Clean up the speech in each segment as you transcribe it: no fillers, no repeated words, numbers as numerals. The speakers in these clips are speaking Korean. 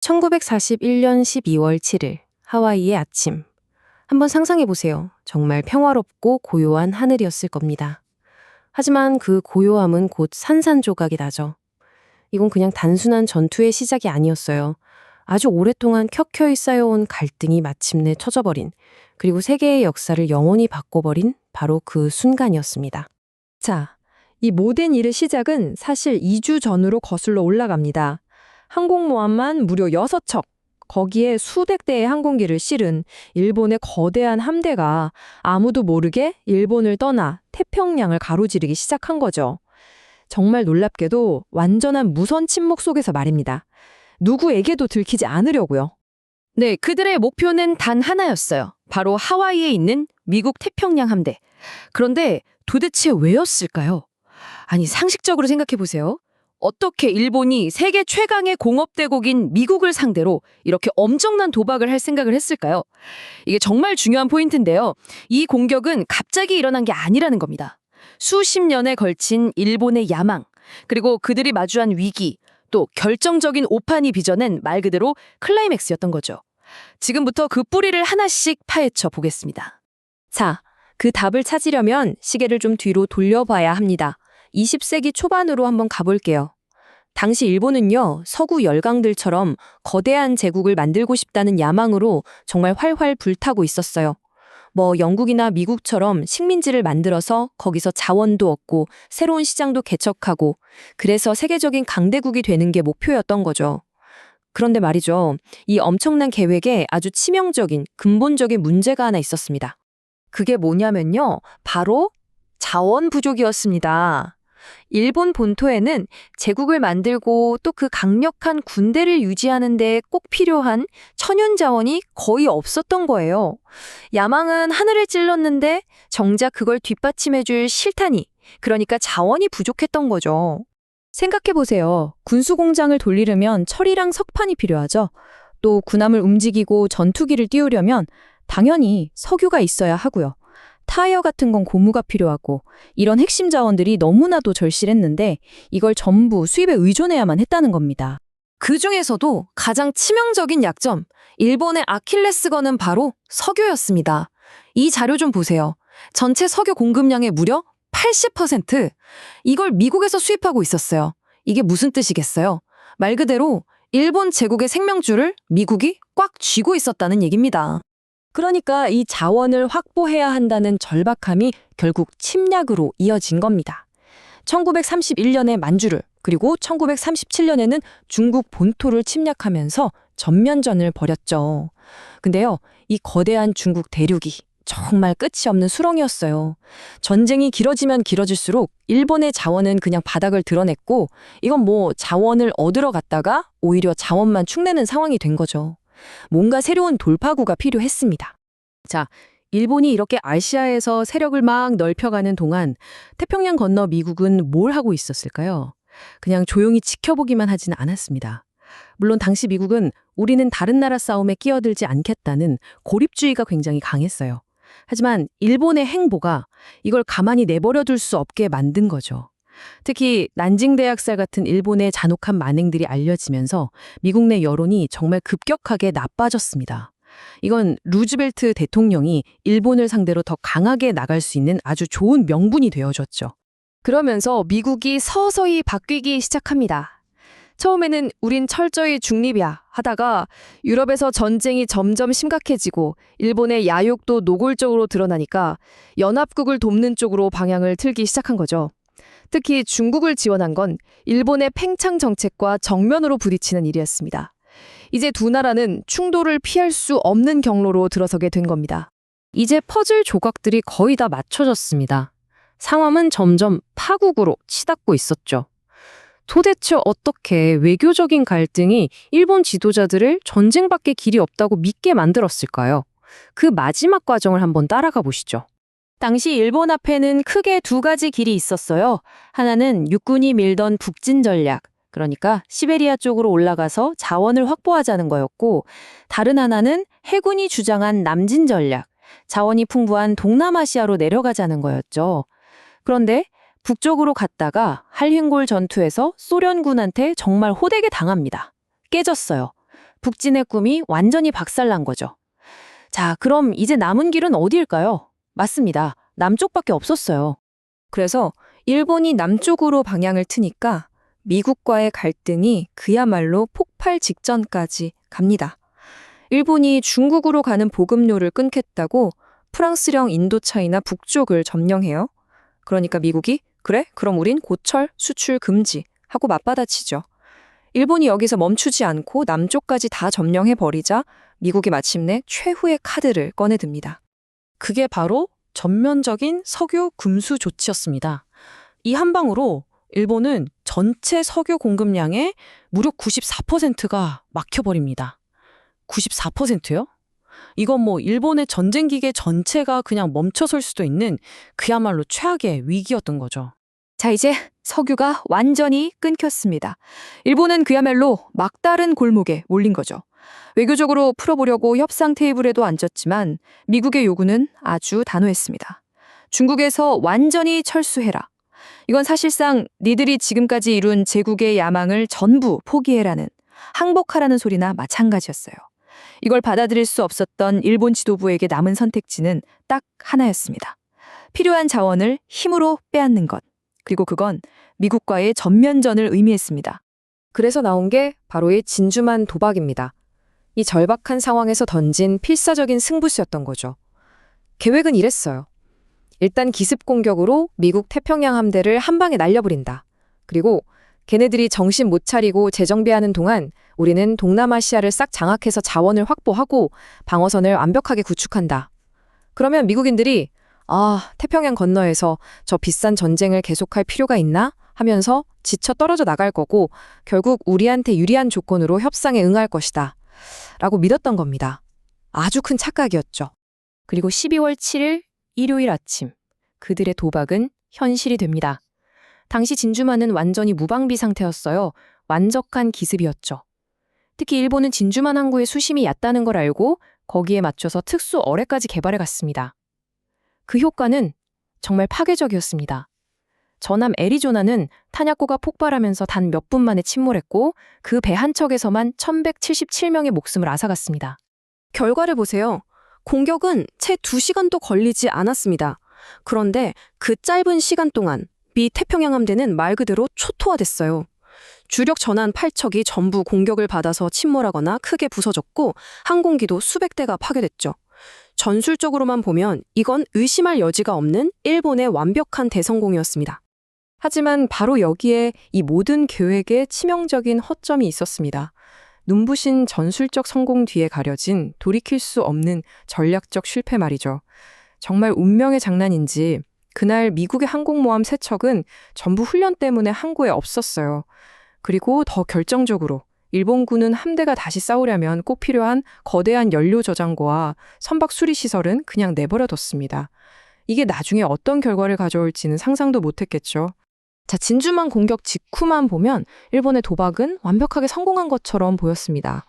1941년 12월 7일 하와이의 아침. 한번 상상해 보세요. 정말 평화롭고 고요한 하늘이었을 겁니다. 하지만 그 고요함은 곧 산산조각이 나죠. 이건 그냥 단순한 전투의 시작이 아니었어요. 아주 오랫동안 켜켜이 쌓여온 갈등이 마침내 터져버린, 그리고 세계의 역사를 영원히 바꿔버린 바로 그 순간이었습니다. 자, 이 모든 일의 시작은 사실 2주 전으로 거슬러 올라갑니다. 항공모함만 무려 6척, 거기에 수백 대의 항공기를 실은 일본의 거대한 함대가 아무도 모르게 일본을 떠나 태평양을 가로지르기 시작한 거죠. 정말 놀랍게도 완전한 무선 침묵 속에서 말입니다. 누구에게도 들키지 않으려고요. 네, 그들의 목표는 단 하나였어요. 바로 하와이에 있는 미국 태평양 함대. 그런데 도대체 왜였을까요? 아니, 상식적으로 생각해 보세요. 어떻게 일본이 세계 최강의 공업대국인 미국을 상대로 이렇게 엄청난 도박을 할 생각을 했을까요? 이게 정말 중요한 포인트인데요. 이 공격은 갑자기 일어난 게 아니라는 겁니다. 수십 년에 걸친 일본의 야망, 그리고 그들이 마주한 위기, 또 결정적인 오판이 빚어낸 말 그대로 클라이맥스였던 거죠. 지금부터 그 뿌리를 하나씩 파헤쳐 보겠습니다. 자, 그 답을 찾으려면 시계를 좀 뒤로 돌려봐야 합니다. 20세기 초반으로 한번 가볼게요. 당시 일본은요, 서구 열강들처럼 거대한 제국을 만들고 싶다는 야망으로 정말 활활 불타고 있었어요. 영국이나 미국처럼 식민지를 만들어서 거기서 자원도 얻고 새로운 시장도 개척하고, 그래서 세계적인 강대국이 되는 게 목표였던 거죠. 그런데 말이죠, 이 엄청난 계획에 아주 치명적인 근본적인 문제가 하나 있었습니다. 그게 뭐냐면요, 바로 자원 부족이었습니다. 일본 본토에는 제국을 만들고 또 그 강력한 군대를 유지하는 데 꼭 필요한 천연 자원이 거의 없었던 거예요. 야망은 하늘을 찔렀는데 정작 그걸 뒷받침해줄 실탄이, 그러니까 자원이 부족했던 거죠. 생각해보세요. 군수공장을 돌리려면 철이랑 석판이 필요하죠. 또 군함을 움직이고 전투기를 띄우려면 당연히 석유가 있어야 하고요. 타이어 같은 건 고무가 필요하고, 이런 핵심 자원들이 너무나도 절실했는데 이걸 전부 수입에 의존해야만 했다는 겁니다. 그 중에서도 가장 치명적인 약점, 일본의 아킬레스건은 바로 석유였습니다. 이 자료 좀 보세요. 전체 석유 공급량의 무려 80%! 이걸 미국에서 수입하고 있었어요. 이게 무슨 뜻이겠어요? 말 그대로 일본 제국의 생명줄을 미국이 꽉 쥐고 있었다는 얘기입니다. 그러니까 이 자원을 확보해야 한다는 절박함이 결국 침략으로 이어진 겁니다. 1931년에 만주를, 그리고 1937년에는 중국 본토를 침략하면서 전면전을 벌였죠. 근데요, 이 거대한 중국 대륙이 정말 끝이 없는 수렁이었어요. 전쟁이 길어지면 길어질수록 일본의 자원은 그냥 바닥을 드러냈고, 이건 자원을 얻으러 갔다가 오히려 자원만 축내는 상황이 된 거죠. 뭔가 새로운 돌파구가 필요했습니다. 자, 일본이 이렇게 아시아에서 세력을 막 넓혀가는 동안 태평양 건너 미국은 뭘 하고 있었을까요? 그냥 조용히 지켜보기만 하지는 않았습니다. 물론 당시 미국은 우리는 다른 나라 싸움에 끼어들지 않겠다는 고립주의가 굉장히 강했어요. 하지만 일본의 행보가 이걸 가만히 내버려둘 수 없게 만든 거죠. 특히 난징대학살 같은 일본의 잔혹한 만행들이 알려지면서 미국 내 여론이 정말 급격하게 나빠졌습니다. 이건 루즈벨트 대통령이 일본을 상대로 더 강하게 나갈 수 있는 아주 좋은 명분이 되어줬죠. 그러면서 미국이 서서히 바뀌기 시작합니다. 처음에는 우린 철저히 중립이야 하다가 유럽에서 전쟁이 점점 심각해지고 일본의 야욕도 노골적으로 드러나니까 연합국을 돕는 쪽으로 방향을 틀기 시작한 거죠. 특히 중국을 지원한 건 일본의 팽창 정책과 정면으로 부딪히는 일이었습니다. 이제 두 나라는 충돌을 피할 수 없는 경로로 들어서게 된 겁니다. 이제 퍼즐 조각들이 거의 다 맞춰졌습니다. 상황은 점점 파국으로 치닫고 있었죠. 도대체 어떻게 외교적인 갈등이 일본 지도자들을 전쟁밖에 길이 없다고 믿게 만들었을까요? 그 마지막 과정을 한번 따라가 보시죠. 당시 일본 앞에는 크게 두 가지 길이 있었어요. 하나는 육군이 밀던 북진 전략, 그러니까 시베리아 쪽으로 올라가서 자원을 확보하자는 거였고, 다른 하나는 해군이 주장한 남진 전략, 자원이 풍부한 동남아시아로 내려가자는 거였죠. 그런데 북쪽으로 갔다가 할흰골 전투에서 소련군한테 정말 호되게 당합니다. 깨졌어요. 북진의 꿈이 완전히 박살난 거죠. 자, 그럼 이제 남은 길은 어디일까요? 맞습니다. 남쪽밖에 없었어요. 그래서 일본이 남쪽으로 방향을 트니까 미국과의 갈등이 그야말로 폭발 직전까지 갑니다. 일본이 중국으로 가는 보급로를 끊겠다고 프랑스령 인도차이나 북쪽을 점령해요. 그러니까 미국이 그래? 그럼 우린 고철 수출 금지 하고 맞받아치죠. 일본이 여기서 멈추지 않고 남쪽까지 다 점령해버리자 미국이 마침내 최후의 카드를 꺼내듭니다. 그게 바로 전면적인 석유 금수 조치였습니다. 이 한 방으로 일본은 전체 석유 공급량의 무려 94%가 막혀버립니다. 94%요? 이건 뭐 일본의 전쟁 기계 전체가 그냥 멈춰설 수도 있는 그야말로 최악의 위기였던 거죠. 자, 이제 석유가 완전히 끊겼습니다. 일본은 그야말로 막다른 골목에 몰린 거죠. 외교적으로 풀어보려고 협상 테이블에도 앉았지만 미국의 요구는 아주 단호했습니다. 중국에서 완전히 철수해라. 이건 사실상 니들이 지금까지 이룬 제국의 야망을 전부 포기해라는, 항복하라는 소리나 마찬가지였어요. 이걸 받아들일 수 없었던 일본 지도부에게 남은 선택지는 딱 하나였습니다. 필요한 자원을 힘으로 빼앗는 것. 그리고 그건 미국과의 전면전을 의미했습니다. 그래서 나온 게 바로 이 진주만 도박입니다. 이 절박한 상황에서 던진 필사적인 승부수였던 거죠. 계획은 이랬어요. 일단 기습 공격으로 미국 태평양 함대를 한 방에 날려버린다. 그리고 걔네들이 정신 못 차리고 재정비하는 동안 우리는 동남아시아를 싹 장악해서 자원을 확보하고 방어선을 완벽하게 구축한다. 그러면 미국인들이 태평양 건너에서 저 비싼 전쟁을 계속할 필요가 있나? 하면서 지쳐 떨어져 나갈 거고 결국 우리한테 유리한 조건으로 협상에 응할 것이다. 라고 믿었던 겁니다. 아주 큰 착각이었죠. 그리고 12월 7일 일요일 아침, 그들의 도박은 현실이 됩니다. 당시 진주만은 완전히 무방비 상태였어요. 완벽한 기습이었죠. 특히 일본은 진주만 항구의 수심이 얕다는 걸 알고 거기에 맞춰서 특수 어뢰까지 개발해 갔습니다. 그 효과는 정말 파괴적이었습니다. 전함 애리조나는 탄약고가 폭발하면서 단 몇 분 만에 침몰했고 그 배 한 척에서만 1177명의 목숨을 앗아갔습니다. 결과를 보세요. 공격은 채 2시간도 걸리지 않았습니다. 그런데 그 짧은 시간 동안 미 태평양 함대는 말 그대로 초토화됐어요. 주력 전함 8척이 전부 공격을 받아서 침몰하거나 크게 부서졌고 항공기도 수백 대가 파괴됐죠. 전술적으로만 보면 이건 의심할 여지가 없는 일본의 완벽한 대성공이었습니다. 하지만 바로 여기에 이 모든 계획에 치명적인 허점이 있었습니다. 눈부신 전술적 성공 뒤에 가려진 돌이킬 수 없는 전략적 실패 말이죠. 정말 운명의 장난인지 그날 미국의 항공모함 3척은 전부 훈련 때문에 항구에 없었어요. 그리고 더 결정적으로 일본군은 함대가 다시 싸우려면 꼭 필요한 거대한 연료 저장고와 선박 수리 시설은 그냥 내버려뒀습니다. 이게 나중에 어떤 결과를 가져올지는 상상도 못했겠죠. 자, 진주만 공격 직후만 보면 일본의 도박은 완벽하게 성공한 것처럼 보였습니다.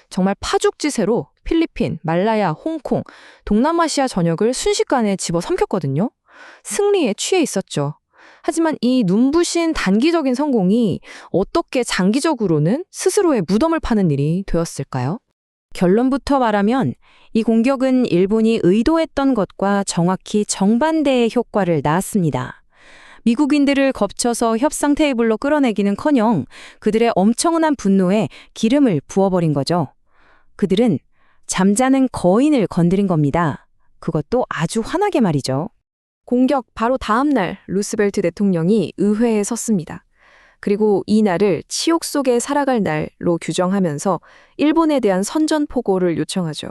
정말 파죽지세로 필리핀, 말라야, 홍콩, 동남아시아 전역을 순식간에 집어삼켰거든요. 승리에 취해 있었죠. 하지만 이 눈부신 단기적인 성공이 어떻게 장기적으로는 스스로의 무덤을 파는 일이 되었을까요? 결론부터 말하면 이 공격은 일본이 의도했던 것과 정확히 정반대의 효과를 낳았습니다. 미국인들을 겁쳐서 협상 테이블로 끌어내기는커녕 그들의 엄청난 분노에 기름을 부어버린 거죠. 그들은 잠자는 거인을 건드린 겁니다. 그것도 아주 환하게 말이죠. 공격 바로 다음 날 루스벨트 대통령이 의회에 섰습니다. 그리고 이 날을 치욕 속에 살아갈 날로 규정하면서 일본에 대한 선전포고를 요청하죠.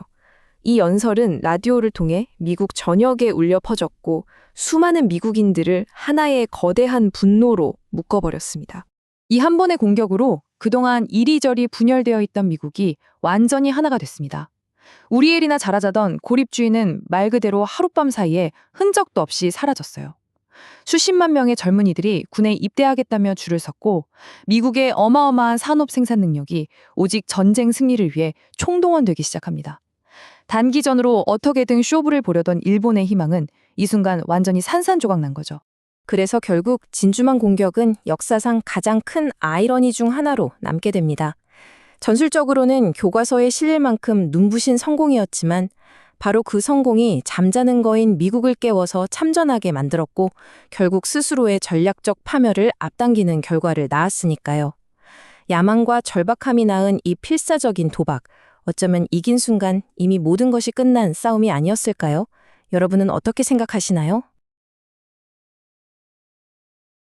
이 연설은 라디오를 통해 미국 전역에 울려 퍼졌고 수많은 미국인들을 하나의 거대한 분노로 묶어버렸습니다. 이 한 번의 공격으로 그동안 이리저리 분열되어 있던 미국이 완전히 하나가 됐습니다. 우리엘이나 자라자던 고립주의는 말 그대로 하룻밤 사이에 흔적도 없이 사라졌어요. 수십만 명의 젊은이들이 군에 입대하겠다며 줄을 섰고 미국의 어마어마한 산업 생산 능력이 오직 전쟁 승리를 위해 총동원되기 시작합니다. 단기전으로 어떻게든 쇼부를 보려던 일본의 희망은 이 순간 완전히 산산조각 난 거죠. 그래서 결국 진주만 공격은 역사상 가장 큰 아이러니 중 하나로 남게 됩니다. 전술적으로는 교과서에 실릴 만큼 눈부신 성공이었지만 바로 그 성공이 잠자는 거인 미국을 깨워서 참전하게 만들었고 결국 스스로의 전략적 파멸을 앞당기는 결과를 낳았으니까요. 야망과 절박함이 낳은 이 필사적인 도박, 어쩌면 이긴 순간 이미 모든 것이 끝난 싸움이 아니었을까요? 여러분은 어떻게 생각하시나요?